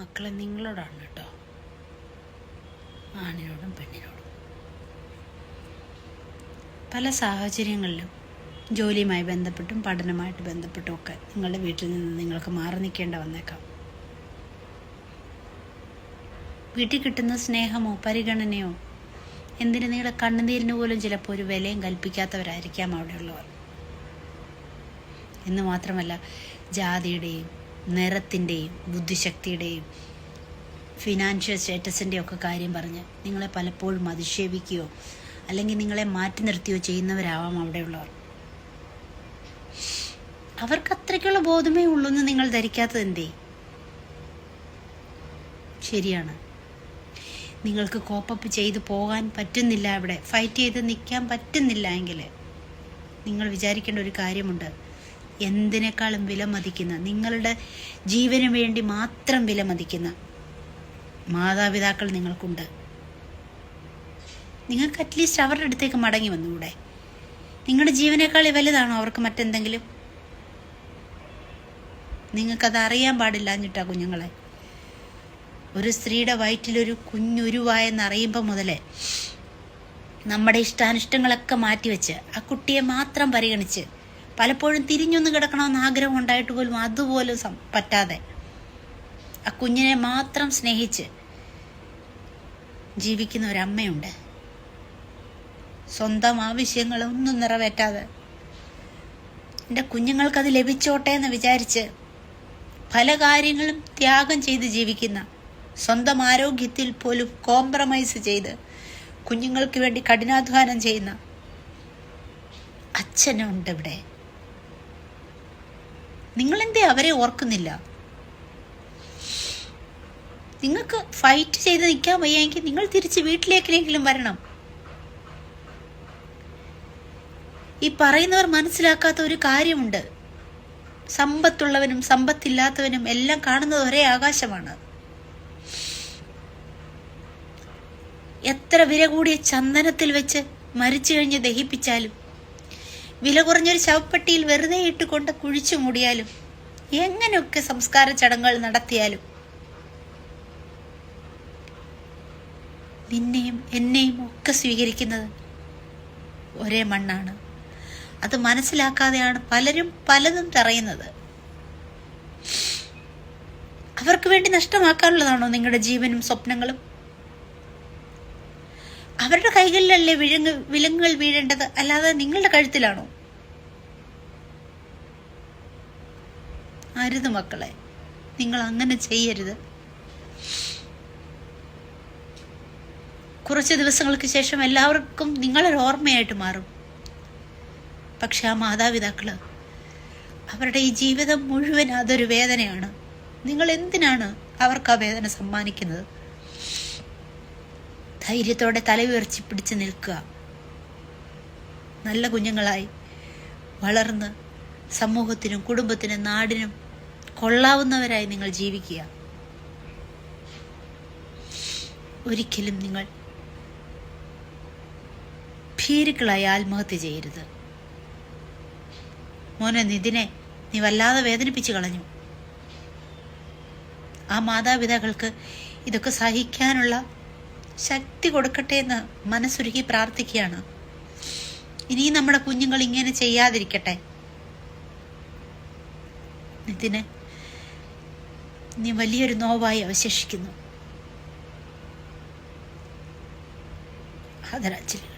മക്കളെ നിങ്ങളോടാണ് കേട്ടോ, ആണിനോടും പെണ്ണിനോടും. പല സാഹചര്യങ്ങളിലും ജോലിയുമായി ബന്ധപ്പെട്ടും പഠനമായിട്ട് ബന്ധപ്പെട്ടും ഒക്കെ നിങ്ങളുടെ വീട്ടിൽ നിന്ന് നിങ്ങൾക്ക് മാറി നിൽക്കേണ്ട വന്നേക്കാം. വീട്ടിൽ കിട്ടുന്ന സ്നേഹമോ പരിഗണനയോ എന്തിന് നിങ്ങളുടെ കണ്ണുനീരിന് പോലും ചിലപ്പോൾ ഒരു വിലയും കൽപ്പിക്കാത്തവരായിരിക്കാം അവിടെയുള്ളവർ. എന്ന് മാത്രമല്ല, ജാതിയുടെയും നിറത്തിൻ്റെയും ബുദ്ധിശക്തിയുടെയും ഫിനാൻഷ്യൽ സ്റ്റേറ്റസിൻ്റെയും ഒക്കെ കാര്യം പറഞ്ഞ് നിങ്ങളെ പലപ്പോഴും അധിക്ഷേപിക്കുകയോ അല്ലെങ്കിൽ നിങ്ങളെ മാറ്റി നിർത്തുകയോ ചെയ്യുന്നവരാവാം അവിടെയുള്ളവർ. അവർക്ക് അത്രയ്ക്കുള്ള ബോധമേ ഉള്ളൂ എന്ന് നിങ്ങൾ ധരിക്കാത്തത് എന്തേ? ശരിയാണ്, നിങ്ങൾക്ക് കോപ്പപ്പ് ചെയ്ത് പോകാൻ പറ്റുന്നില്ല, അവിടെ ഫൈറ്റ് ചെയ്ത് നിൽക്കാൻ പറ്റുന്നില്ല എങ്കിൽ നിങ്ങൾ വിചാരിക്കേണ്ട ഒരു കാര്യമുണ്ട്. എന്തിനേക്കാളും വിലമതിക്കുന്ന, നിങ്ങളുടെ ജീവന് വേണ്ടി മാത്രം വിലമതിക്കുന്ന മാതാപിതാക്കൾ നിങ്ങൾക്കുണ്ട്. നിങ്ങൾക്ക് അറ്റ്ലീസ്റ്റ് അവരുടെ അടുത്തേക്ക് മടങ്ങി വന്നുകൂടെ? നിങ്ങളുടെ ജീവനേക്കാൾ വലുതാണോ അവർക്ക് മറ്റെന്തെങ്കിലും? നിങ്ങൾക്കത് അറിയാൻ പാടില്ലാഞ്ഞിട്ടാ കുഞ്ഞുങ്ങളെ. ഒരു സ്ത്രീയുടെ വയറ്റിലൊരു കുഞ്ഞുരുവായെന്നറിയുമ്പോൾ മുതലേ നമ്മുടെ ഇഷ്ടാനിഷ്ടങ്ങളൊക്കെ മാറ്റിവെച്ച് ആ കുട്ടിയെ മാത്രം പരിഗണിച്ച്, പലപ്പോഴും തിരിഞ്ഞൊന്ന് കിടക്കണമെന്ന് ആഗ്രഹം ഉണ്ടായിട്ട് പോലും അതുപോലും പറ്റാതെ ആ കുഞ്ഞിനെ മാത്രം സ്നേഹിച്ച് ജീവിക്കുന്ന ഒരമ്മയുണ്ട്. സ്വന്തം ആവശ്യങ്ങളൊന്നും നിറവേറ്റാതെ എൻ്റെ കുഞ്ഞുങ്ങൾക്കത് ലഭിച്ചോട്ടെ എന്ന് വിചാരിച്ച് പല കാര്യങ്ങളും ത്യാഗം ചെയ്ത് ജീവിക്കുന്ന, സ്വന്തം ആരോഗ്യത്തിൽ പോലും കോംപ്രമൈസ് ചെയ്ത് കുഞ്ഞുങ്ങൾക്ക് വേണ്ടി കഠിനാധ്വാനം ചെയ്യുന്ന അച്ഛനുണ്ട് ഇവിടെ. നിങ്ങളെന്തേ അവരെ ഓർക്കുന്നില്ല? നിങ്ങൾക്ക് ഫൈറ്റ് ചെയ്ത് നിൽക്കാൻ വയ്യെങ്കിൽ നിങ്ങൾ തിരിച്ച് വീട്ടിലേക്കെങ്കിലും വരണം. ഈ പറയുന്നവർ മനസ്സിലാക്കാത്ത ഒരു കാര്യമുണ്ട്. സമ്പത്തുള്ളവനും സമ്പത്തില്ലാത്തവനും എല്ലാം കാണുന്നത് ഒരേ ആകാശമാണ്. എത്ര വില കൂടിയ ചന്ദനത്തിൽ വെച്ച് മരിച്ചു കഴിഞ്ഞ് ദഹിപ്പിച്ചാലും, വില കുറഞ്ഞൊരു ശവപ്പെട്ടിയിൽ വെറുതെ ഇട്ടുകൊണ്ട് കുഴിച്ചു മൂടിയാലും, എങ്ങനെയൊക്കെ സംസ്കാര ചടങ്ങുകൾ നടത്തിയാലും നിന്നെയും എന്നെയും ഒക്കെ സ്വീകരിക്കുന്നത് ഒരേ മണ്ണാണ്. അത് മനസ്സിലാക്കാതെയാണ് പലരും പലതും പറയുന്നത്. അവർക്ക് വേണ്ടി നഷ്ടമാക്കാനുള്ളതാണോ നിങ്ങളുടെ ജീവനും സ്വപ്നങ്ങളും? അവരുടെ കൈകളിലല്ലേ വിലങ്ങുകൾ വീഴേണ്ടത്, അല്ലാതെ നിങ്ങളുടെ കഴുത്തിലാണോ? അരുത് മക്കളെ, നിങ്ങൾ അങ്ങനെ ചെയ്യരുത്. കുറച്ച് ദിവസങ്ങൾക്ക് ശേഷം എല്ലാവർക്കും നിങ്ങളൊരു ഓർമ്മയായിട്ട് മാറും. പക്ഷെ ആ മാതാപിതാക്കള്, അവരുടെ ഈ ജീവിതം മുഴുവൻ അതൊരു വേദനയാണ്. നിങ്ങൾ എന്തിനാണ് അവർക്ക് ആ വേദന സമ്മാനിക്കുന്നത്? ധൈര്യത്തോടെ തലയുയർത്തി പിടിച്ച് നിൽക്കുക. നല്ല കുഞ്ഞുങ്ങളായി വളർന്ന് സമൂഹത്തിനും കുടുംബത്തിനും നാടിനും കൊള്ളാവുന്നവരായി നിങ്ങൾ ജീവിക്കുക. ഒരിക്കലും നിങ്ങൾ ഭീരുക്കളായി ആത്മഹത്യ ചെയ്യരുത്. മോനെ നിതിനെ, നീ വല്ലാതെ വേദനിപ്പിച്ചു കളഞ്ഞു. ആ മാതാപിതാക്കൾക്ക് ഇതൊക്കെ സഹിക്കാനുള്ള ശക്തി കൊടുക്കട്ടെ എന്ന് മനസ്സുരുക്കി പ്രാർത്ഥിക്കുകയാണ്. ഇനിയും നമ്മുടെ കുഞ്ഞുങ്ങൾ ഇങ്ങനെ ചെയ്യാതിരിക്കട്ടെ. നിതിന്, നീ വലിയൊരു നോവായി അവശേഷിക്കുന്നു. ആദരാഞ്ജലികൾ.